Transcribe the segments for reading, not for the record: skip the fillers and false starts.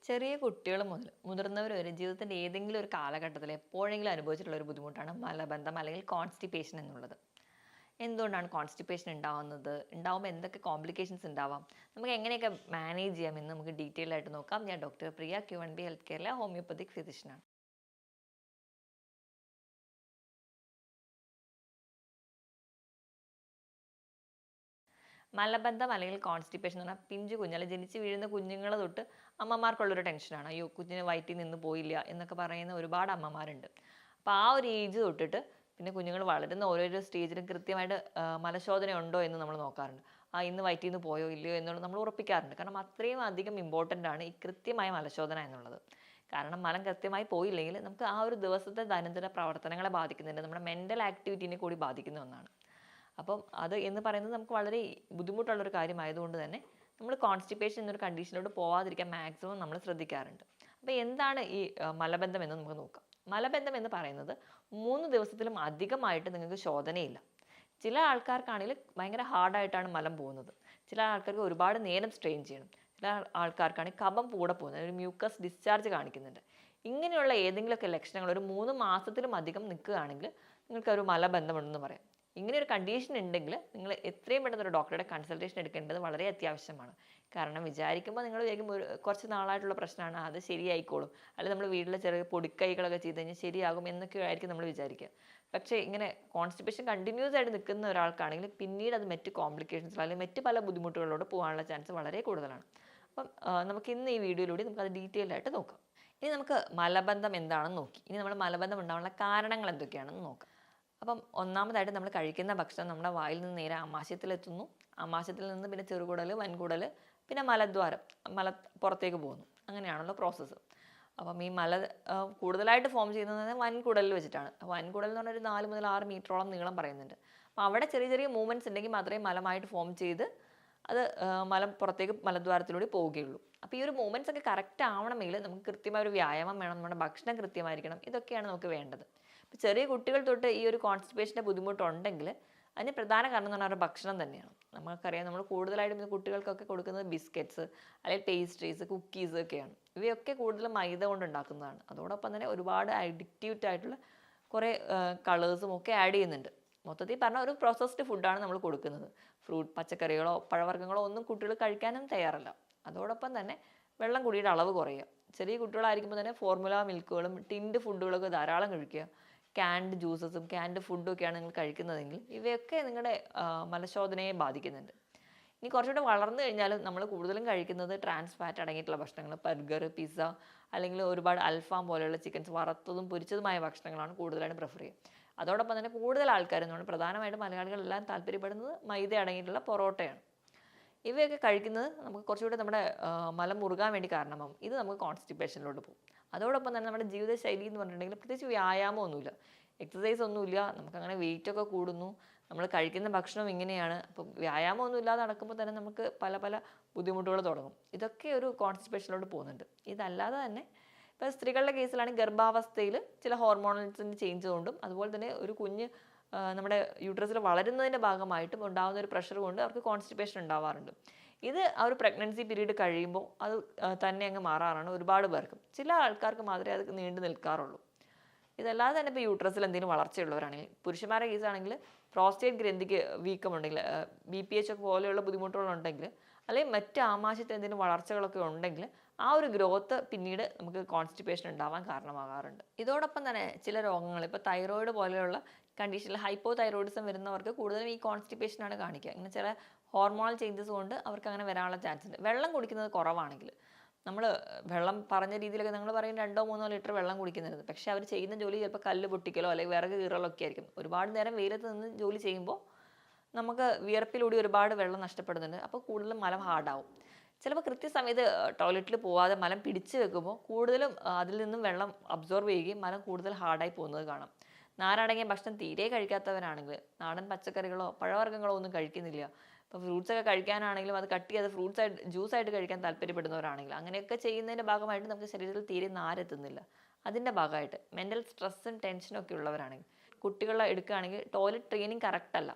ചെറിയ കുട്ടികൾ മുതൽ മുതിർന്നവർ വരെ ജീവിതത്തിന്റെ ഏതെങ്കിലും ഒരു കാലഘട്ടത്തിൽ എപ്പോഴെങ്കിലും അനുഭവിച്ചിട്ടുള്ള ഒരു ബുദ്ധിമുട്ടാണ് മലബന്ധം അല്ലെങ്കിൽ കോൺസ്റ്റിപ്പേഷൻ എന്നുള്ളത്. എന്തുകൊണ്ടാണ് കോൺസ്റ്റിപ്പേഷൻ ഉണ്ടാവുന്നത്, ഉണ്ടാവുമ്പോൾ എന്തൊക്കെ കോംപ്ലിക്കേഷൻസ് ഉണ്ടാവാം, നമുക്ക് എങ്ങനെയൊക്കെ മാനേജ് ചെയ്യാം എന്ന് നമുക്ക് ഡീറ്റെയിൽ ആയിട്ട് നോക്കാം. ഞാൻ ഡോക്ടർ പ്രിയ, QNB ഹെൽത്ത് കെയറിലെ ഹോമിയോപ്പതിക് ഫിസിഷ്യനാണ്. മലബന്ധം അല്ലെങ്കിൽ കോൺസ്റ്റിപ്പേഷൻ എന്ന് പറഞ്ഞാൽ പിഞ്ചു കുഞ്ഞ് അല്ലെങ്കിൽ ജനിച്ച് വീഴുന്ന കുഞ്ഞുങ്ങൾ തൊട്ട് അമ്മമാർക്കുള്ളൊരു ടെൻഷനാണ്. അയ്യോ, കുഞ്ഞിന് വയറ്റിൽ നിന്ന് പോയില്ല എന്നൊക്കെ പറയുന്ന ഒരുപാട് അമ്മമാരുണ്ട്. അപ്പോൾ ആ ഒരു ഏജ് തൊട്ടിട്ട് പിന്നെ കുഞ്ഞുങ്ങൾ വളരുന്ന ഓരോരോ സ്റ്റേജിലും കൃത്യമായിട്ട് മലശോധന ഉണ്ടോ എന്ന് നമ്മൾ നോക്കാറുണ്ട്. ഇന്ന് വയറ്റിൽ നിന്ന് പോയോ ഇല്ലയോ എന്നുള്ളത് നമ്മൾ ഉറപ്പിക്കാറുണ്ട്. കാരണം അത്രയും അധികം ഇമ്പോർട്ടൻ്റ് ആണ് ഈ കൃത്യമായ മലശോധന എന്നുള്ളത്. കാരണം മലം കൃത്യമായി പോയില്ലെങ്കിൽ നമുക്ക് ആ ഒരു ദിവസത്തെ ദൈനംദിന പ്രവർത്തനങ്ങളെ ബാധിക്കുന്നുണ്ട്, നമ്മുടെ മെൻ്റൽ ആക്ടിവിറ്റീനെ കൂടി ബാധിക്കുന്ന ഒന്നാണ്. അപ്പം അത് എന്ന് പറയുന്നത് നമുക്ക് വളരെ ബുദ്ധിമുട്ടുള്ളൊരു കാര്യമായതുകൊണ്ട് തന്നെ നമ്മൾ കോൺസ്റ്റിപ്പേഷൻ എന്നൊരു കണ്ടീഷനിലോട്ട് പോവാതിരിക്കാൻ മാക്സിമം നമ്മൾ ശ്രദ്ധിക്കാറുണ്ട്. അപ്പോൾ എന്താണ് ഈ മലബന്ധം എന്ന് നമുക്ക് നോക്കാം. മലബന്ധം എന്ന് പറയുന്നത് 3 ദിവസത്തിലും അധികമായിട്ട് നിങ്ങൾക്ക് ശോധനയില്ല. ചില ആൾക്കാർക്കാണെങ്കിൽ ഭയങ്കര ഹാർഡായിട്ടാണ് മലം പോകുന്നത്. ചില ആൾക്കാർക്ക് ഒരുപാട് നേരം സ്ട്രെയിൻ ചെയ്യണം. ചില ആൾക്കാർക്കാണെങ്കിൽ കഫം കൂടെ പോകുന്നത്, ഒരു മ്യൂക്കസ് ഡിസ്ചാർജ് കാണിക്കുന്നുണ്ട്. ഇങ്ങനെയുള്ള ഏതെങ്കിലുമൊക്കെ ലക്ഷണങ്ങൾ ഒരു 3 മാസത്തിലും അധികം നിൽക്കുകയാണെങ്കിൽ നിങ്ങൾക്ക് ഒരു മലബന്ധമുണ്ടെന്ന് പറയാം. ഇങ്ങനെ ഒരു കണ്ടീഷൻ ഉണ്ടെങ്കിൽ നിങ്ങൾ എത്രയും പെട്ടെന്ന് ഒരു ഡോക്ടറുടെ കൺസൾട്ടേഷൻ എടുക്കേണ്ടത് വളരെ അത്യാവശ്യമാണ്. കാരണം വിചാരിക്കുമ്പോൾ നിങ്ങൾ വിചാരിക്കും കുറച്ച് നാളായിട്ടുള്ള പ്രശ്നമാണ്, അത് ശരിയായിക്കോളും, അല്ലെങ്കിൽ നമ്മൾ വീട്ടിലെ ചെറിയ പൊടിക്കൈകളൊക്കെ ചെയ്ത് കഴിഞ്ഞാൽ ശരിയാകും എന്നൊക്കെ ആയിരിക്കും നമ്മൾ വിചാരിക്കുക. പക്ഷേ ഇങ്ങനെ കോൺസ്റ്റിപ്പേഷൻ കണ്ടിന്യൂസ് ആയിട്ട് നിൽക്കുന്ന ഒരാൾക്കാണെങ്കിൽ പിന്നീട് അത് മറ്റ് കോംപ്ലിക്കേഷൻസ് അല്ലെങ്കിൽ മറ്റ് പല ബുദ്ധിമുട്ടുകളിലോട്ട് പോകാനുള്ള ചാൻസ് വളരെ കൂടുതലാണ്. അപ്പം നമുക്ക് ഇന്ന് ഈ വീഡിയോയിലൂടെ നമുക്കത് ഡീറ്റെയിൽഡ് ആയിട്ട് നോക്കാം. ഇനി നമുക്ക് മലബന്ധം എന്താണെന്ന് നോക്കി, ഇനി നമ്മൾ മലബന്ധം ഉണ്ടാകാനുള്ള കാരണങ്ങൾ എന്തൊക്കെയാണെന്ന് നോക്കാം. അപ്പം ഒന്നാമതായിട്ട് നമ്മൾ കഴിക്കുന്ന ഭക്ഷണം നമ്മുടെ വായിൽ നിന്ന് നേരെ ആമാശയത്തിലെത്തുന്നു. ആമാശയത്തിൽ നിന്ന് പിന്നെ ചെറുകുടൽ, വൻകുടൽ, പിന്നെ മലദ്വാരം, പുറത്തേക്ക് പോകുന്നു. അങ്ങനെയാണല്ലോ പ്രോസസ്സ്. അപ്പം ഈ കൂടുതലായിട്ട് ഫോം ചെയ്യുന്നത് വൻകുടലിൽ വെച്ചിട്ടാണ്. വൻകുടൽ എന്ന് പറഞ്ഞാൽ ഒരു 4 മുതൽ 6 മീറ്ററോളം നീളം പറയുന്നുണ്ട്. അപ്പോൾ അവിടെ ചെറിയ ചെറിയ മൂവ്മെൻറ്റ്സ് ഉണ്ടെങ്കിൽ മാത്രമേ മലമായിട്ട് ഫോം ചെയ്ത് അത് മലം പുറത്തേക്ക് മലദ്വാരത്തിലൂടെ പോവുകയുള്ളൂ. അപ്പോൾ ഈ ഒരു മൂവ്മെൻറ്റ്സ് ഒക്കെ കറക്റ്റ് ആവണമെങ്കിൽ നമുക്ക് കൃത്യമായ ഒരു വ്യായാമം വേണം, നമ്മുടെ ഭക്ഷണം കൃത്യമായിരിക്കണം. ഇതൊക്കെയാണ് നമുക്ക് വേണ്ടത്. ഇപ്പോൾ ചെറിയ കുട്ടികൾ തൊട്ട് ഈ ഒരു കോൺസ്റ്റിപ്പേഷൻ്റെ ബുദ്ധിമുട്ടുണ്ടെങ്കിൽ അതിന് പ്രധാന കാരണം എന്ന് പറഞ്ഞാൽ അവരുടെ ഭക്ഷണം തന്നെയാണ്. നമുക്കറിയാം, നമ്മൾ കൂടുതലായിട്ടും കുട്ടികൾക്കൊക്കെ കൊടുക്കുന്നത് ബിസ്ക്കറ്റ്സ് അല്ലെങ്കിൽ പേസ്ട്രീസ്, കുക്കീസ് ഒക്കെയാണ്. ഇവയൊക്കെ കൂടുതലും മൈദ കൊണ്ട് ഉണ്ടാക്കുന്നതാണ്. അതോടൊപ്പം തന്നെ ഒരുപാട് അഡിക്റ്റീവ് ആയിട്ടുള്ള കുറേ കളേഴ്സും ഒക്കെ ആഡ് ചെയ്യുന്നുണ്ട്. മൊത്തത്തിൽ പറഞ്ഞാൽ ഒരു പ്രോസസ്ഡ് ഫുഡാണ് നമ്മൾ കൊടുക്കുന്നത്. പച്ചക്കറികളോ പഴവർഗ്ഗങ്ങളോ ഒന്നും കുട്ടികൾ കഴിക്കാനും തയ്യാറല്ല. അതോടൊപ്പം തന്നെ വെള്ളം കുടിയുടെ അളവ് കുറയുക. ചെറിയ കുട്ടികളായിരിക്കുമ്പോൾ തന്നെ ഫോർമുല മിൽക്കുകളും ടിൻഡ് ഫുഡുകളൊക്കെ ധാരാളം കഴിക്കുക. ക്യാൻഡ് ജ്യൂസസും ക്യാൻഡ് ഫുഡും ഒക്കെയാണ് നിങ്ങൾ കഴിക്കുന്നതെങ്കിൽ ഇവയൊക്കെ നിങ്ങളുടെ മലശോധനയെ ബാധിക്കുന്നുണ്ട്. ഇനി കുറച്ചുകൂടെ വളർന്നു കഴിഞ്ഞാലും നമ്മൾ കൂടുതലും കഴിക്കുന്നത് ട്രാൻസ് ഫാറ്റ് അടങ്ങിയിട്ടുള്ള ഭക്ഷണങ്ങൾ, ബർഗർ, പിസ്സ, അല്ലെങ്കിൽ ഒരുപാട് അൽഫാം പോലെയുള്ള ചിക്കൻസ്, വറുത്തതും പൊരിച്ചതുമായ ഭക്ഷണങ്ങളാണ് കൂടുതലായിട്ട് പ്രിഫർ ചെയ്യുക. അതോടൊപ്പം തന്നെ കൂടുതൽ ആൾക്കാരും, നമ്മൾ പ്രധാനമായിട്ടും മലയാളികളെല്ലാം താല്പര്യപ്പെടുന്നത് മൈദ അടങ്ങിയിട്ടുള്ള പൊറോട്ടയാണ്. ഇവയൊക്കെ കഴിക്കുന്നത് നമുക്ക് കുറച്ചുകൂടി നമ്മുടെ മലം മുറുകാൻ വേണ്ടി കാരണമാകും. ഇത് നമുക്ക് കോൺസ്റ്റിപ്പേഷനിലോട്ട് പോകും. അതോടൊപ്പം തന്നെ നമ്മുടെ ജീവിതശൈലി എന്ന് പറഞ്ഞിട്ടുണ്ടെങ്കിൽ പ്രത്യേകിച്ച് വ്യായാമമൊന്നുമില്ല, എക്സസൈസ് ഒന്നുമില്ല, നമുക്കങ്ങനെ വെയിറ്റൊക്കെ കൂടുന്നു, നമ്മൾ കഴിക്കുന്ന ഭക്ഷണം ഇങ്ങനെയാണ്. അപ്പം വ്യായാമമൊന്നും ഇല്ലാതെ നടക്കുമ്പോൾ തന്നെ നമുക്ക് പല പല ബുദ്ധിമുട്ടുകൾ തുടങ്ങും. ഇതൊക്കെ ഒരു കോൺസ്റ്റിപ്പേഷനിലോട്ട് പോകുന്നുണ്ട്. ഇതല്ലാതെ തന്നെ ഇപ്പോൾ സ്ത്രീകളുടെ കേസിലാണെങ്കിൽ ഗർഭാവസ്ഥയിൽ ചില ഹോർമോണൽസിൻ്റെ ചേഞ്ച് കൊണ്ടും അതുപോലെ തന്നെ ഒരു കുഞ്ഞ് നമ്മുടെ യൂട്രസിൽ വളരുന്നതിൻ്റെ ഭാഗമായിട്ടും ഉണ്ടാകുന്ന ഒരു പ്രഷർ കൊണ്ട് അവർക്ക് കോൺസ്റ്റിപ്പേഷൻ ഉണ്ടാവാറുണ്ട്. ഇത് ആ ഒരു പ്രഗ്നൻസി പീരീഡ് കഴിയുമ്പോൾ അത് തന്നെ അങ്ങ് മാറാറാണ് ഒരുപാട് പേർക്കും. ചില ആൾക്കാർക്ക് മാത്രമേ അത് നീണ്ടു നിൽക്കാറുള്ളൂ. ഇതല്ലാതെ തന്നെ ഇപ്പോൾ യൂട്രസിൽ എന്തെങ്കിലും വളർച്ചയുള്ളവരാണെങ്കിൽ, പുരുഷന്മാരുടെ കേസാണെങ്കിൽ പ്രോസ്റ്റേറ്റ് ഗ്രന്ഥിക്ക് വീക്കമുണ്ടെങ്കിൽ, BPH ഒക്കെ പോലെയുള്ള ബുദ്ധിമുട്ടുകളുണ്ടെങ്കിൽ, അല്ലെങ്കിൽ മറ്റ് ആമാശയത്തിൽ എന്തെങ്കിലും വളർച്ചകളൊക്കെ ഉണ്ടെങ്കിൽ ആ ഒരു ഗ്രോത്ത് പിന്നീട് നമുക്ക് കോൺസ്റ്റിപ്പേഷൻ ഉണ്ടാവാൻ കാരണമാകാറുണ്ട്. ഇതോടൊപ്പം തന്നെ ചില രോഗങ്ങൾ, ഇപ്പോൾ തൈറോയിഡ് പോലെയുള്ള കണ്ടീഷനിൽ ഹൈപ്പോ തൈറോയിഡിസം വരുന്നവർക്ക് കൂടുതലും ഈ കോൺസ്റ്റിപ്പേഷനാണ് കാണിക്കുക. ഇങ്ങനെ ചില ഹോർമോണൽ ചേഞ്ചസ് കൊണ്ട് അവർക്ക് അങ്ങനെ വരാനുള്ള ചാൻസ് ഉണ്ട്. വെള്ളം കുടിക്കുന്നത് കുറവാണെങ്കിൽ, നമ്മൾ വെള്ളം പറഞ്ഞ രീതിയിലൊക്കെ നിങ്ങൾ പറയും 2-3 ലിറ്റർ വെള്ളം കുടിക്കുന്നത്, പക്ഷേ അവർ ചെയ്യുന്ന ജോലി ചിലപ്പോൾ കല്ല് പൊട്ടിക്കലോ അല്ലെങ്കിൽ വിറക് കീറലോ ഒക്കെ ആയിരിക്കും. ഒരുപാട് നേരം വെയിലത്ത് നിന്ന് ജോലി ചെയ്യുമ്പോൾ നമുക്ക് വിയർപ്പിലൂടെ ഒരുപാട് വെള്ളം നഷ്ടപ്പെടുന്നുണ്ട്. അപ്പോൾ കൂടുതലും മലം ഹാർഡാവും. ചിലപ്പോൾ കൃത്യസമയത്ത് ടോയ്ലറ്റിൽ പോവാതെ മലം പിടിച്ച് വെക്കുമ്പോൾ കൂടുതലും അതിൽ നിന്നും വെള്ളം അബ്സോർവ് ചെയ്യുകയും മലം കൂടുതൽ ഹാർഡായി പോകുന്നത് കാണാം. നാരടങ്ങിയ ഭക്ഷണം തീരെ കഴിക്കാത്തവരാണെങ്കിൽ, നാടൻ പച്ചക്കറികളോ പഴവർഗ്ഗങ്ങളോ ഒന്നും കഴിക്കുന്നില്ല, ഇപ്പോൾ ഫ്രൂട്ട്സ് ഒക്കെ കഴിക്കാനാണെങ്കിലും അത് കട്ട് ചെയ്ത് ജ്യൂസായിട്ട് കഴിക്കാൻ താല്പര്യപ്പെടുന്നവരാണെങ്കിൽ, അങ്ങനെയൊക്കെ ചെയ്യുന്നതിൻ്റെ ഭാഗമായിട്ട് നമുക്ക് ശരീരത്തിൽ തീരെ നാരെത്തുന്നില്ല. അതിൻ്റെ ഭാഗമായിട്ട് മെൻ്റൽ സ്ട്രെസ്സും ടെൻഷനും ഒക്കെ ഉള്ളവരാണെങ്കിൽ, കുട്ടികളെ എടുക്കുകയാണെങ്കിൽ ടോയ്ലറ്റ് ട്രെയിനിങ് കറക്റ്റ് അല്ല.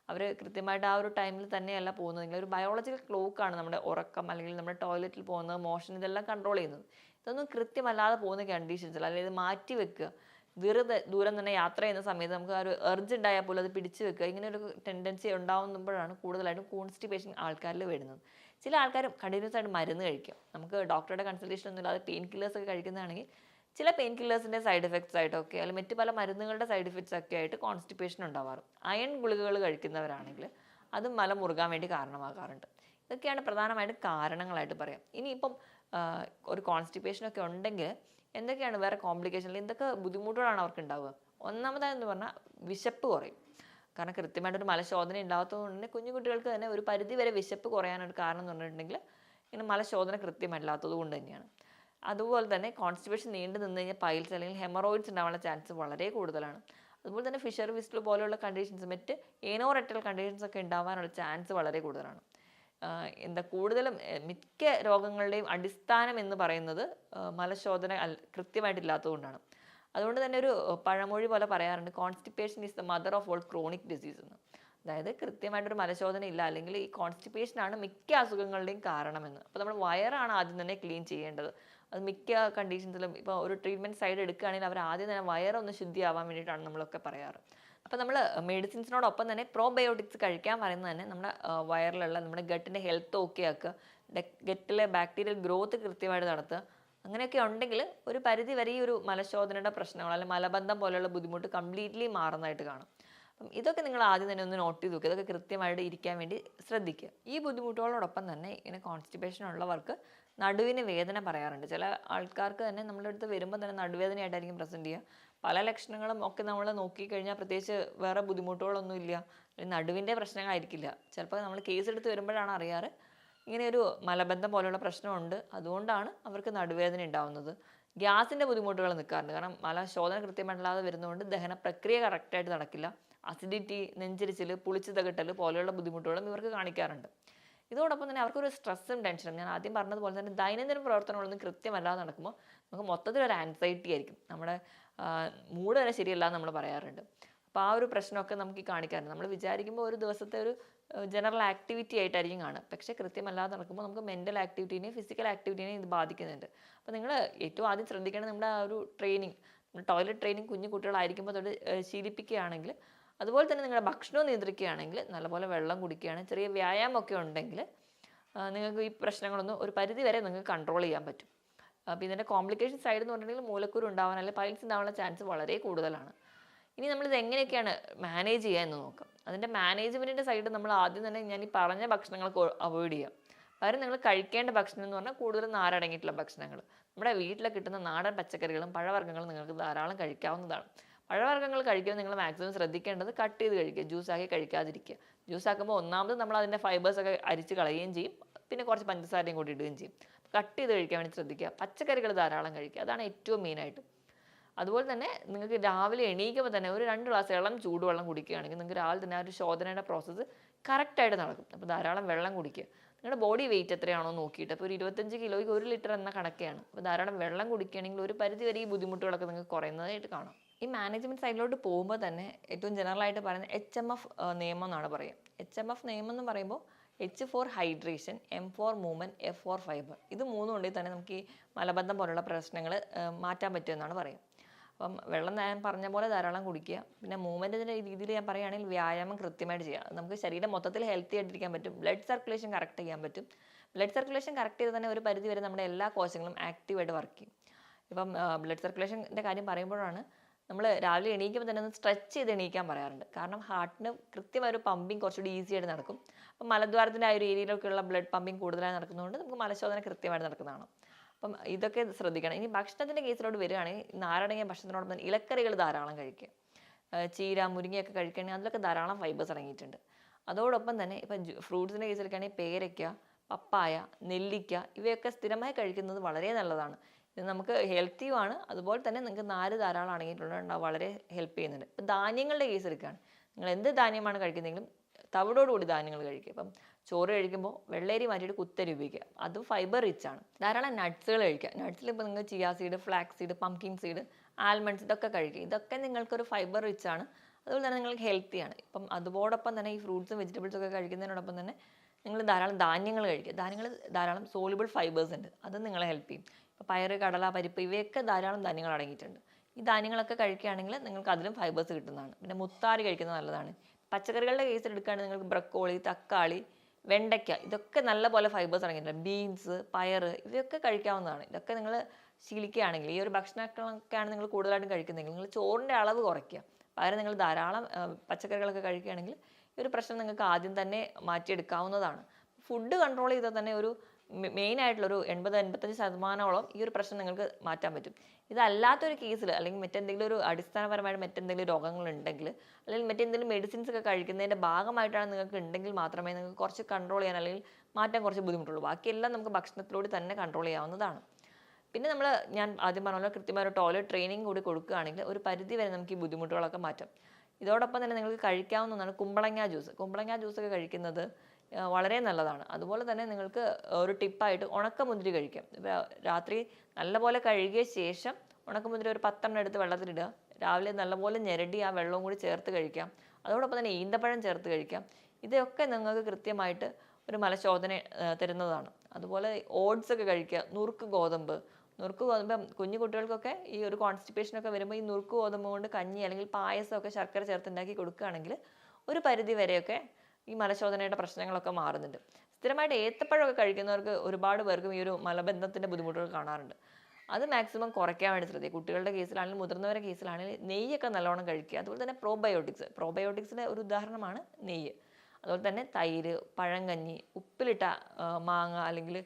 അവർ കൃത്യമായിട്ട് ആ ഒരു ടൈമിൽ തന്നെയല്ല പോകുന്നത്. ഒരു ബയോളജിക്കൽ ക്ലോക്കാണ് നമ്മുടെ ഉറക്കം, അല്ലെങ്കിൽ നമ്മുടെ ടോയ്ലറ്റിൽ പോകുന്നത്, മോഷൻ, ഇതെല്ലാം കൺട്രോൾ ചെയ്യുന്നത്. ഇതൊന്നും കൃത്യമല്ലാതെ പോകുന്ന കണ്ടീഷൻസിൽ, അല്ലെങ്കിൽ ഇത് മാറ്റി വെക്കുക, ദൂരം തന്നെ യാത്ര ചെയ്യുന്ന സമയത്ത് നമുക്ക് ആ ഒരു എർജ് ഉണ്ടായാൽ പോലും അത് പിടിച്ചു വെക്കുക, ഇങ്ങനെ ഒരു ടെൻഡൻസി ഉണ്ടാകുമ്പോഴാണ് കൂടുതലായിട്ടും കോൺസ്റ്റിപ്പേഷൻ ആൾക്കാരിൽ വരുന്നത്. ചില ആൾക്കാർ കണ്ടിന്യൂസ് ആയിട്ട് മരുന്ന് കഴിക്കും. നമുക്ക് ഡോക്ടറുടെ കൺസൾട്ടേഷൻ ഒന്നും ഇല്ലാതെ പെയിൻ കില്ലേഴ്സ് ഒക്കെ കഴിക്കുന്നതാണെങ്കിൽ ചില പെയിൻ കില്ലേഴ്സിൻ്റെ സൈഡ് എഫക്ട്സ് ആയിട്ടൊക്കെ, അല്ലെങ്കിൽ മറ്റു പല മരുന്നുകളുടെ സൈഡ് എഫക്ട്സ് ഒക്കെ ആയിട്ട് കോൺസ്റ്റിപ്പേഷൻ ഉണ്ടാവാറ്. അയൺ ഗുളികകൾ കഴിക്കുന്നവരാണെങ്കിൽ അത് മല മുറുകാൻ വേണ്ടി കാരണമാകാറുണ്ട്. ഇതൊക്കെയാണ് പ്രധാനമായിട്ടും കാരണങ്ങളായിട്ട് പറയാം. ഇനിയിപ്പം ഒരു കോൺസ്റ്റിപ്പേഷനൊക്കെ ഉണ്ടെങ്കിൽ എന്തൊക്കെയാണ് വേറെ കോംപ്ലിക്കേഷൻ, എന്തൊക്കെ ബുദ്ധിമുട്ടുകളാണ് അവർക്ക് ഉണ്ടാവുക? ഒന്നാമതായെന്ന് പറഞ്ഞാൽ വിശപ്പ് കുറയും. കാരണം കൃത്യമായിട്ടൊരു മലശോധന ഉണ്ടാകാത്തതുകൊണ്ട് തന്നെ കുഞ്ഞു കുട്ടികൾക്ക് തന്നെ ഒരു പരിധി വരെ വിശപ്പ് കുറയാനൊരു കാരണം എന്ന് പറഞ്ഞിട്ടുണ്ടെങ്കിൽ ഇങ്ങനെ മലശോധന കൃത്യമല്ലാത്തത് കൊണ്ട് തന്നെയാണ്. അതുപോലെ തന്നെ കോൺസ്റ്റിപ്പേഷൻ നീണ്ടു നിന്ന് കഴിഞ്ഞാൽ പൈൽസ് അല്ലെങ്കിൽ ഹെമറോയിഡ്സ് ഉണ്ടാവാനുള്ള ചാൻസ് വളരെ കൂടുതലാണ്. അതുപോലെ തന്നെ ഫിഷർ വിസ്റ്റിൽ പോലെയുള്ള കണ്ടീഷൻസ്, മറ്റ് ഏനോറെക്ടൽ കണ്ടീഷൻസ് ഒക്കെ ഉണ്ടാവാനുള്ള ചാൻസ് വളരെ കൂടുതലാണ്. കൂടുതലും മിക്ക രോഗങ്ങളുടെയും അടിസ്ഥാനം എന്ന് പറയുന്നത് മലശോധന കൃത്യമായിട്ടില്ലാത്തതുകൊണ്ടാണ്. അതുകൊണ്ട് തന്നെ ഒരു പഴമൊഴി പോലെ പറയാറുണ്ട്, constipation is the mother of all chronic disease എന്ന്. അതായത് കൃത്യമായിട്ടൊരു മലശോധന ഇല്ല, അല്ലെങ്കിൽ ഈ കോൺസ്റ്റിപ്പേഷനാണ് മിക്ക അസുഖങ്ങളുടെയും കാരണമെന്ന്. അപ്പോൾ നമ്മൾ വയറാണ് ആദ്യം തന്നെ ക്ലീൻ ചെയ്യേണ്ടത്. അത് മിക്ക കണ്ടീഷൻസിലും ഇപ്പോൾ ഒരു ട്രീറ്റ്മെൻറ്റ് സൈഡ് എടുക്കുകയാണെങ്കിൽ അവർ ആദ്യം തന്നെ വയറൊന്ന് ശുദ്ധിയാവാൻ വേണ്ടിയിട്ടാണ് നമ്മളൊക്കെ പറയാറ്. അപ്പോൾ നമ്മൾ മെഡിസിൻസിനോടൊപ്പം തന്നെ പ്രോബയോട്ടിക്സ് കഴിക്കാൻ പറയുന്നത് തന്നെ നമ്മുടെ വയറിലുള്ള നമ്മുടെ ഗട്ടിൻ്റെ ഹെൽത്ത് ഓക്കെ ആക്കുക, ഗട്ടിലെ ബാക്ടീരിയൽ ഗ്രോത്ത് കൃത്യമായിട്ട് നടത്തുക. അങ്ങനെയൊക്കെ ഉണ്ടെങ്കിൽ ഒരു പരിധി വരെ ഈ ഒരു മലശോധനയുടെ പ്രശ്നങ്ങൾ, അല്ലെങ്കിൽ മലബന്ധം പോലെയുള്ള ബുദ്ധിമുട്ട് കംപ്ലീറ്റ്ലി മാറുന്നതായിട്ട് കാണും. അപ്പം ഇതൊക്കെ നിങ്ങൾ ആദ്യം തന്നെ ഒന്ന് നോട്ട് ചെയ്ത് നോക്കുക. ഇതൊക്കെ കൃത്യമായിട്ട് ഇരിക്കാൻ വേണ്ടി ശ്രദ്ധിക്കുക. ഈ ബുദ്ധിമുട്ടുകളോടൊപ്പം തന്നെ ഇങ്ങനെ കോൺസ്റ്റിപ്പേഷൻ ഉള്ളവർക്ക് നടുവിന് വേദന പറയാറുണ്ട്. ചില ആൾക്കാർക്ക് തന്നെ നമ്മുടെ അടുത്ത് വരുമ്പോൾ തന്നെ നടുവേദനയായിട്ടായിരിക്കും പ്രസൻറ്റ് ചെയ്യുക. പല ലക്ഷണങ്ങളും ഒക്കെ നമ്മൾ നോക്കിക്കഴിഞ്ഞാൽ പ്രത്യേകിച്ച് വേറെ ബുദ്ധിമുട്ടുകളൊന്നും ഇല്ല, അല്ലെങ്കിൽ നടുവിൻ്റെ പ്രശ്നങ്ങളായിരിക്കില്ല. ചിലപ്പോൾ നമ്മൾ കേസ് എടുത്ത് വരുമ്പോഴാണ് അറിയാറ് ഇങ്ങനെ ഒരു മലബന്ധം പോലെയുള്ള പ്രശ്നമുണ്ട്, അതുകൊണ്ടാണ് അവർക്ക് നടുവേദന ഉണ്ടാവുന്നത്. ഗ്യാസിൻ്റെ ബുദ്ധിമുട്ടുകൾ നിൽക്കാറുണ്ട്. കാരണം മലശോധന കൃത്യമായിട്ടല്ലാതെ വരുന്നതുകൊണ്ട് ദഹന പ്രക്രിയ കറക്റ്റായിട്ട് നടക്കില്ല. അസിഡിറ്റി, നെഞ്ചിരിച്ചിൽ, പുളിച്ചു തകട്ടൽ പോലെയുള്ള ബുദ്ധിമുട്ടുകളും ഇവർക്ക് കാണിക്കാറുണ്ട്. ഇതോടൊപ്പം തന്നെ അവർക്കൊരു സ്ട്രെസ്സും ടെൻഷനും, ഞാൻ ആദ്യം പറഞ്ഞതുപോലെ തന്നെ ദൈനംദിന പ്രവർത്തനങ്ങളൊന്നും കൃത്യമല്ലാതെ നടക്കുമ്പോൾ നമുക്ക് മൊത്തത്തിലൊരു ആൻസൈറ്റി ആയിരിക്കും. നമ്മുടെ മൂഡ് തന്നെ ശരിയല്ല എന്ന് നമ്മൾ പറയാറുണ്ട്. അപ്പോൾ ആ ഒരു പ്രശ്നമൊക്കെ നമുക്ക് കാണിക്കാറുണ്ട്. നമ്മൾ വിചാരിക്കുമ്പോൾ ഒരു ദിവസത്തെ ഒരു ജനറൽ ആക്ടിവിറ്റി ആയിട്ടായിരിക്കും കാണുക, പക്ഷേ കൃത്യമല്ലാതെ നടക്കുമ്പോൾ നമുക്ക് മെൻ്റൽ ആക്ടിവിറ്റീനെയും ഫിസിക്കൽ ആക്ടിവിറ്റീനെയും ഇത് ബാധിക്കുന്നുണ്ട്. അപ്പോൾ നിങ്ങൾ ഏറ്റവും ആദ്യം ശ്രദ്ധിക്കേണ്ടത് നമ്മുടെ ആ ഒരു ട്രെയിനിങ്, ടോയ്ലറ്റ് ട്രെയിനിങ് കുഞ്ഞു കുട്ടികളായിരിക്കുമ്പോൾ തൊട്ട് ശീലിപ്പിക്കുകയാണെങ്കിൽ, അതുപോലെ തന്നെ നിങ്ങളുടെ ഭക്ഷണവും നിയന്ത്രിക്കുകയാണെങ്കിൽ, നല്ലപോലെ വെള്ളം കുടിക്കുകയാണെങ്കിൽ, ചെറിയ വ്യായാമമൊക്കെ ഉണ്ടെങ്കിൽ നിങ്ങൾക്ക് ഈ പ്രശ്നങ്ങളൊന്നും ഒരു പരിധി വരെ നിങ്ങൾക്ക് കൺട്രോൾ ചെയ്യാൻ പറ്റും. അപ്പോൾ ഇതിൻ്റെ കോംപ്ലിക്കേഷൻ സൈഡ് എന്ന് പറഞ്ഞിട്ടുണ്ടെങ്കിൽ മൂലക്കുരു ഉണ്ടാവാൻ, അല്ലെങ്കിൽ പൈൽസ് ഉണ്ടാവാനുള്ള ചാൻസ് വളരെ കൂടുതലാണ്. ഇനി നമ്മളിത് എങ്ങനെയൊക്കെയാണ് മാനേജ് ചെയ്യുക എന്ന് നോക്കാം. അതിൻ്റെ മാനേജ്മെൻറ്റിൻ്റെ സൈഡ് നമ്മൾ ആദ്യം തന്നെ ഞാൻ ഈ പറഞ്ഞ ഭക്ഷണങ്ങൾക്ക് അവോയ്ഡ് ചെയ്യാം. പകരം നിങ്ങൾ കഴിക്കേണ്ട ഭക്ഷണം എന്ന് പറഞ്ഞാൽ കൂടുതലും നാരടങ്ങിയിട്ടുള്ള ഭക്ഷണങ്ങൾ, നമ്മുടെ വീട്ടിൽ കിട്ടുന്ന നാടൻ പച്ചക്കറികളും പഴവർഗ്ഗങ്ങളും നിങ്ങൾക്ക് ധാരാളം കഴിക്കാവുന്നതാണ്. പഴവർഗ്ഗങ്ങൾ കഴിക്കുമ്പോൾ നിങ്ങൾ മാക്സിമം ശ്രദ്ധിക്കേണ്ടത് കട്ട് ചെയ്ത് കഴിക്കുക, ജ്യൂസാക്കി കഴിക്കാതിരിക്കുക. ജ്യൂസാക്കുമ്പോൾ ഒന്നാമത് നമ്മൾ അതിൻ്റെ ഫൈബേഴ്സൊക്കെ അരിച്ച് കളയുകയും ചെയ്യും, പിന്നെ കുറച്ച് പഞ്ചസാരയും കൂടി ഇടുകയും ചെയ്യും. കട്ട് ചെയ്ത് കഴിക്കാൻ വേണ്ടി ശ്രദ്ധിക്കുക. പച്ചക്കറികൾ ധാരാളം കഴിക്കുക, അതാണ് ഏറ്റവും മെയിനായിട്ട്. അതുപോലെ തന്നെ നിങ്ങൾക്ക് രാവിലെ എണീക്കുമ്പോൾ തന്നെ ഒരു 2 ഗ്ലാസ് ഇളം ചൂടുവെള്ളം കുടിക്കുകയാണെങ്കിൽ നിങ്ങൾക്ക് രാവിലെ തന്നെ ആ ഒരു ശോധനയുടെ പ്രോസസ്സ് കറക്റ്റായിട്ട് നടക്കും. അപ്പോൾ ധാരാളം വെള്ളം കുടിക്കുക. നിങ്ങളുടെ ബോഡി വെയിറ്റ് എത്രയാണോ നോക്കിയിട്ട്, അപ്പോൾ ഒരു 25 കിലോയ്ക്ക് 1 ലിറ്റർ എന്ന കണക്കെയാണ്. അപ്പോൾ ധാരാളം വെള്ളം കുടിക്കുകയാണെങ്കിൽ ഒരു പരിധി വരെ ഈ ബുദ്ധിമുട്ടുകളൊക്കെ നിങ്ങൾക്ക് കുറയുന്നതായിട്ട് കാണാം. ഈ മാനേജ്മെൻറ്റ് സൈഡിലോട്ട് പോകുമ്പോൾ തന്നെ ഏറ്റവും ജനറലായിട്ട് പറയുന്നത് HMF നിയമം എന്നാണ് പറയുക. HMF നിയമം എന്ന് പറയുമ്പോൾ H for hydration, M for movement, F for fibre. ഇത് മൂന്നും ഉണ്ടെങ്കിൽ തന്നെ നമുക്ക് ഈ മലബന്ധം പോലുള്ള പ്രശ്നങ്ങൾ മാറ്റാൻ പറ്റുമെന്നാണ് പറയുക. അപ്പം വെള്ളം ഞാൻ പറഞ്ഞ പോലെ ധാരാളം കുടിക്കുക. പിന്നെ മൂവ്മെൻറ്റിൻ്റെ രീതിയിൽ ഞാൻ പറയുകയാണെങ്കിൽ വ്യായാമം കൃത്യമായിട്ട് ചെയ്യുക. നമുക്ക് ശരീരം മൊത്തത്തിൽ ഹെൽത്തി ആയിട്ടിരിക്കാൻ പറ്റും. ബ്ലഡ് സർക്കുലേഷൻ കറക്റ്റ് ചെയ്യാൻ പറ്റും. ബ്ലഡ് സർക്കുലേഷൻ കറക്റ്റ് ചെയ്ത് തന്നെ ഒരു പരിധി വരെ നമ്മുടെ എല്ലാ കോശങ്ങളും ആക്റ്റീവായിട്ട് വർക്ക് ചെയ്യും. ഇപ്പം ബ്ലഡ് സർക്കുലേഷൻ്റെ കാര്യം പറയുമ്പോഴാണ് നമ്മൾ രാവിലെ എണീക്കുമ്പോൾ തന്നെ ഒന്ന് സ്ട്രെച്ച് ചെയ്ത് എണീക്കാൻ പറയാറുണ്ട്. കാരണം ഹാർട്ടിന് കൃത്യമായ ഒരു പമ്പിങ് കുറച്ചുകൂടി ഈസി ആയിട്ട് നടക്കും. അപ്പം മലദ്വാരത്തിൻ്റെ ആ ഒരു ഏരിയയിലൊക്കെയുള്ള ബ്ലഡ് പമ്പിങ് കൂടുതലായി നടക്കുന്നതുകൊണ്ട് നമുക്ക് മലശോധന കൃത്യമായിട്ട് നടക്കുന്നതാണ്. അപ്പം ഇതൊക്കെ ശ്രദ്ധിക്കണം. ഇനി ഭക്ഷണത്തിൻ്റെ കേസിലോട്ട് വരികയാണെങ്കിൽ നാരടങ്ങിയ ഭക്ഷണത്തിനോടൊപ്പം തന്നെ ഇലക്കറികൾ ധാരാളം കഴിക്കുക. ചീര, മുരിങ്ങയൊക്കെ കഴിക്കുകയാണെങ്കിൽ അതിലൊക്കെ ധാരാളം ഫൈബേഴ്സ് അടങ്ങിയിട്ടുണ്ട്. അതോടൊപ്പം തന്നെ ഇപ്പം ഫ്രൂട്ട്സിൻ്റെ കേസിലൊക്കെയാണെങ്കിൽ പേരയ്ക്ക, പപ്പായ, നെല്ലിക്ക ഇവയൊക്കെ സ്ഥിരമായി കഴിക്കുന്നത് വളരെ നല്ലതാണ്. ഇത് നമുക്ക് ഹെൽത്തിയുമാണ്. അതുപോലെ തന്നെ നിങ്ങൾക്ക് നാര് ധാരാളം അടങ്ങിയിട്ടുള്ളത് വളരെ ഹെൽപ്പ് ചെയ്യുന്നുണ്ട്. ഇപ്പം ധാന്യങ്ങളുടെ കേസ് എടുക്കുകയാണ്, നിങ്ങൾ എന്ത് ധാന്യമാണ് കഴിക്കുന്നതെങ്കിലും തവിടോടുകൂടി ധാന്യങ്ങൾ കഴിക്കുക. ഇപ്പം ചോറ് കഴിക്കുമ്പോൾ വെള്ളരി മാറ്റിയിട്ട് കുത്തരി ഉപയോഗിക്കുക, അതും ഫൈബർ റിച്ച് ആണ്. ധാരാളം നട്ട്സുകൾ കഴിക്കുക. നട്ട്സിൽ ഇപ്പോൾ നിങ്ങൾ chia seed, flax seed, pumpkin seed, almonds ഇതൊക്കെ കഴിക്കുക. ഇതൊക്കെ നിങ്ങൾക്കൊരു ഫൈബർ റിച്ച് ആണ്. അതുപോലെ തന്നെ നിങ്ങൾക്ക് ഹെൽത്തിയാണ്. ഇപ്പം അതോടൊപ്പം തന്നെ ഈ ഫ്രൂട്ട്സും വെജിറ്റബിൾസും ഒക്കെ കഴിക്കുന്നതിനോടൊപ്പം തന്നെ നിങ്ങൾ ധാരാളം ധാന്യങ്ങൾ കഴിക്കുക. ധാന്യങ്ങൾ ധാരാളം സോളിബിൾ ഫൈബേഴ്സ് ഉണ്ട്, അത് നിങ്ങളെ ഹെൽപ്പ് ചെയ്യും. ഇപ്പോൾ പയറ്, കടല, പരിപ്പ് ഇവയൊക്കെ ധാരാളം ധാന്യങ്ങൾ അടങ്ങിയിട്ടുണ്ട്. ഈ ധാന്യങ്ങളൊക്കെ കഴിക്കുകയാണെങ്കിൽ നിങ്ങൾക്ക് അതിലും ഫൈബേഴ്സ് കിട്ടുന്നതാണ്. പിന്നെ മുത്താറി കഴിക്കുന്നത് നല്ലതാണ്. പച്ചക്കറികളുടെ കേസിൽ എടുക്കുകയാണെങ്കിൽ നിങ്ങൾക്ക് ബ്രക്കോളി, തക്കാളി, വെണ്ടയ്ക്ക ഇതൊക്കെ നല്ല പോലെ ഫൈബേഴ്സ് അടങ്ങിയിട്ടുണ്ട്. ബീൻസ്, പയറ് ഇവയൊക്കെ കഴിക്കാവുന്നതാണ്. ഇതൊക്കെ നിങ്ങൾ ശീലിക്കുകയാണെങ്കിൽ, ഈ ഒരു ഭക്ഷണമൊക്കെയാണ് നിങ്ങൾ കൂടുതലായിട്ടും കഴിക്കുന്നതെങ്കിൽ നിങ്ങൾ ചോറിൻ്റെ അളവ് കുറയ്ക്കുക. പകരം നിങ്ങൾ ധാരാളം പച്ചക്കറികളൊക്കെ കഴിക്കുകയാണെങ്കിൽ ഈ ഒരു പ്രശ്നം നിങ്ങൾക്ക് ആദ്യം തന്നെ മാറ്റിയെടുക്കാവുന്നതാണ്. ഫുഡ് കൺട്രോൾ ചെയ്താൽ തന്നെ ഒരു മെയിൻ ആയിട്ടുള്ളൊരു 80-85% ഈ ഒരു പ്രശ്നം നിങ്ങൾക്ക് മാറ്റാൻ പറ്റും. ഇതല്ലാത്തൊരു കേസിൽ അല്ലെങ്കിൽ മറ്റെന്തെങ്കിലും ഒരു അടിസ്ഥാനപരമായിട്ട് മറ്റെന്തെങ്കിലും രോഗങ്ങളുണ്ടെങ്കിൽ അല്ലെങ്കിൽ മറ്റെന്തെങ്കിലും മെഡിസിൻസ് ഒക്കെ കഴിക്കുന്നതിൻ്റെ ഭാഗമായിട്ടാണ് നിങ്ങൾക്ക് ഉണ്ടെങ്കിൽ മാത്രമേ നിങ്ങൾക്ക് കുറച്ച് കൺട്രോൾ ചെയ്യാൻ അല്ലെങ്കിൽ മാറ്റാൻ കുറച്ച് ബുദ്ധിമുട്ടുള്ളൂ. ബാക്കിയെല്ലാം നമുക്ക് ഭക്ഷണത്തിലൂടെ തന്നെ കൺട്രോൾ ചെയ്യാവുന്നതാണ്. പിന്നെ ഞാൻ ആദ്യം പറഞ്ഞ പോലെ കൃത്യമായ ഒരു ടോയ്ലറ്റ് ട്രെയിനിങ് കൂടി കൊടുക്കുകയാണെങ്കിൽ ഒരു പരിധി വരെ നമുക്ക് ഈ ബുദ്ധിമുട്ടുകളൊക്കെ മാറ്റാം. ഇതോടൊപ്പം തന്നെ നിങ്ങൾക്ക് കഴിക്കാവുന്ന ഒന്നാണ് കുമ്പളങ്ങ ജ്യൂസ്. കുമ്പളങ്ങ ജ്യൂസൊക്കെ കഴിക്കുന്നത് വളരെ നല്ലതാണ്. അതുപോലെ തന്നെ നിങ്ങൾക്ക് ഒരു ടിപ്പായിട്ട് ഉണക്കമുന്തിരി കഴിക്കാം. രാത്രി നല്ലപോലെ കഴുകിയ ശേഷം ഉണക്കമുന്തിരി ഒരു 10 എടുത്ത് വെള്ളത്തിലിടുക. രാവിലെ നല്ലപോലെ ഞെരടി ആ വെള്ളവും കൂടി ചേർത്ത് കഴിക്കാം. അതോടൊപ്പം തന്നെ ഈന്തപ്പഴം ചേർത്ത് കഴിക്കാം. ഇതൊക്കെ നിങ്ങൾക്ക് കൃത്യമായിട്ട് ഒരു മലശോധന തരുന്നതാണ്. അതുപോലെ ഓട്സ് ഒക്കെ കഴിക്കുക. നുറുക്ക് ഗോതമ്പ് കുഞ്ഞു കുട്ടികൾക്കൊക്കെ ഈ ഒരു കോൺസ്റ്റിപ്പേഷനൊക്കെ വരുമ്പോൾ ഈ നുറുക്ക് ഗോതമ്പ് കൊണ്ട് കഞ്ഞി അല്ലെങ്കിൽ പായസമൊക്കെ ശർക്കര ചേർത്ത് ഉണ്ടാക്കി കൊടുക്കുകയാണെങ്കിൽ ഒരു പരിധി വരെയൊക്കെ ഈ മലശോധനയുടെ പ്രശ്നങ്ങളൊക്കെ മാറുന്നുണ്ട്. സ്ഥിരമായിട്ട് ഏത്തപ്പഴമൊക്കെ കഴിക്കുന്നവർക്ക് ഒരുപാട് പേർക്കും ഈ ഒരു മലബന്ധത്തിൻ്റെ ബുദ്ധിമുട്ടുകൾ കാണാറുണ്ട്. അത് മാക്സിമം കുറയ്ക്കാൻ വേണ്ടി ശ്രദ്ധിക്കുക. കുട്ടികളുടെ കേസിലാണെങ്കിലും മുതിർന്നവരുടെ കേസിലാണെങ്കിലും നെയ്യൊക്കെ നല്ലോണം കഴിക്കുക. അതുപോലെ തന്നെ പ്രോബയോട്ടിക്സിൻ്റെ ഒരു ഉദാഹരണമാണ് നെയ്യ്. അതുപോലെ തന്നെ തൈര്, പഴങ്കഞ്ഞി, ഉപ്പിലിട്ട മാങ്ങ അല്ലെങ്കിൽ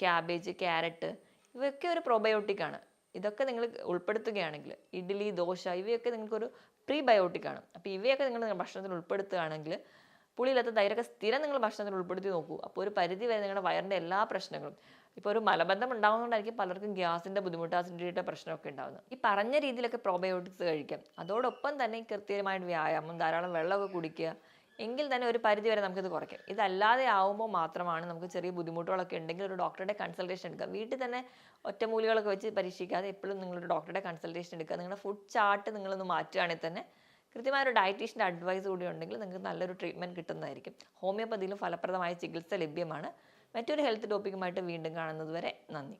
ക്യാബേജ്, ക്യാരറ്റ് ഇവയൊക്കെ ഒരു പ്രോബയോട്ടിക്കാണ്. ഇതൊക്കെ നിങ്ങൾ ഉൾപ്പെടുത്തുകയാണെങ്കിൽ ഇഡ്ഡലി, ദോശ ഇവയൊക്കെ നിങ്ങൾക്കൊരു പ്രീബയോട്ടിക്കാണ്. അപ്പോൾ ഇവയൊക്കെ നിങ്ങൾ ഭക്ഷണത്തിൽ ഉൾപ്പെടുത്തുകയാണെങ്കിൽ പുളിയില്ലാത്ത തൈരൊക്കെ സ്ഥിരം നിങ്ങൾ ഭക്ഷണത്തിൽ ഉൾപ്പെടുത്തി നോക്കൂ. അപ്പോൾ ഒരു പരിധി വരെ നിങ്ങളുടെ വയറിൻ്റെ എല്ലാ പ്രശ്നങ്ങളും, ഇപ്പോൾ ഒരു മലബന്ധം ഉണ്ടാകുന്നതുകൊണ്ടായിരിക്കും പലർക്കും ഗ്യാസിൻ്റെ ബുദ്ധിമുട്ട്, അസിഡിറ്റിയുടെ പ്രശ്നമൊക്കെ ഉണ്ടാകുന്നത്. ഈ പറഞ്ഞ രീതിയിലൊക്കെ പ്രോബയോട്ടിക്സ് കഴിക്കാം. അതോടൊപ്പം തന്നെ കൃത്യമായിട്ട് വ്യായാമം, ധാരാളം വെള്ളമൊക്കെ കുടിക്കുക. എങ്കിൽ തന്നെ ഒരു പരിധി വരെ നമുക്കിത് കുറയ്ക്കാം. ഇതല്ലാതെ ആവുമ്പോൾ മാത്രമാണ് നമുക്ക് ചെറിയ ബുദ്ധിമുട്ടുകളൊക്കെ ഉണ്ടെങ്കിൽ ഒരു ഡോക്ടറുടെ കൺസൾട്ടേഷൻ എടുക്കുക. വീട്ടിൽ തന്നെ ഒറ്റമൂലികളൊക്കെ വെച്ച് പരീക്ഷിക്കാതെ എപ്പോഴും നിങ്ങളൊരു ഡോക്ടറുടെ കൺസൾട്ടേഷൻ എടുക്കുക. നിങ്ങളുടെ ഫുഡ് ചാർട്ട് നിങ്ങളൊന്ന് മാറ്റുകയാണെങ്കിൽ തന്നെ കൃത്യമായ ഒരു ഡയറ്റീഷ്യൻ്റെ അഡ്വൈസ് കൂടി ഉണ്ടെങ്കിൽ നിങ്ങൾക്ക് നല്ലൊരു ട്രീറ്റ്മെൻറ്റ് കിട്ടുന്നതായിരിക്കും. ഹോമിയോപ്പതിയിലും ഫലപ്രദമായ ചികിത്സ ലഭ്യമാണ്. മറ്റൊരു ഹെൽത്ത് ടോപ്പിക്കുമായിട്ട് വീണ്ടും കാണുന്നത് വരെ നന്ദി.